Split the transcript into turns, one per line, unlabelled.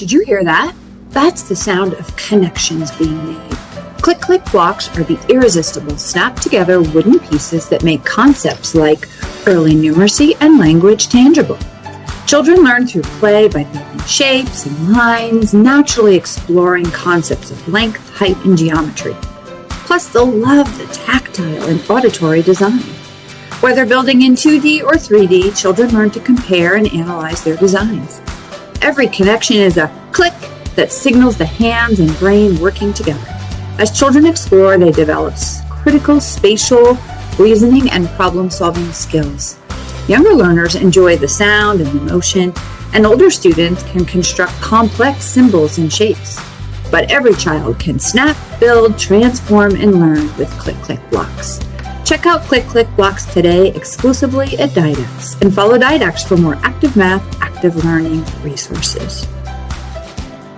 Did you hear that? That's the sound of connections being made. Click-Click blocks are the irresistible snap-together wooden pieces that make concepts like early numeracy and language tangible. Children learn through play by building shapes and lines, naturally exploring concepts of length, height, and geometry. Plus, they'll love the tactile and auditory design. Whether building in 2D or 3D, children learn to compare and analyze their designs. Every connection is a click that signals the hands and brain working together. As children explore, they develop critical spatial reasoning and problem-solving skills. Younger learners enjoy the sound and the motion, and older students can construct complex symbols and shapes. But every child can snap, build, transform, and learn with Click-Click blocks. Check out Click-Click blocks today exclusively at Didax, and follow Didax for more active math, active learning resources.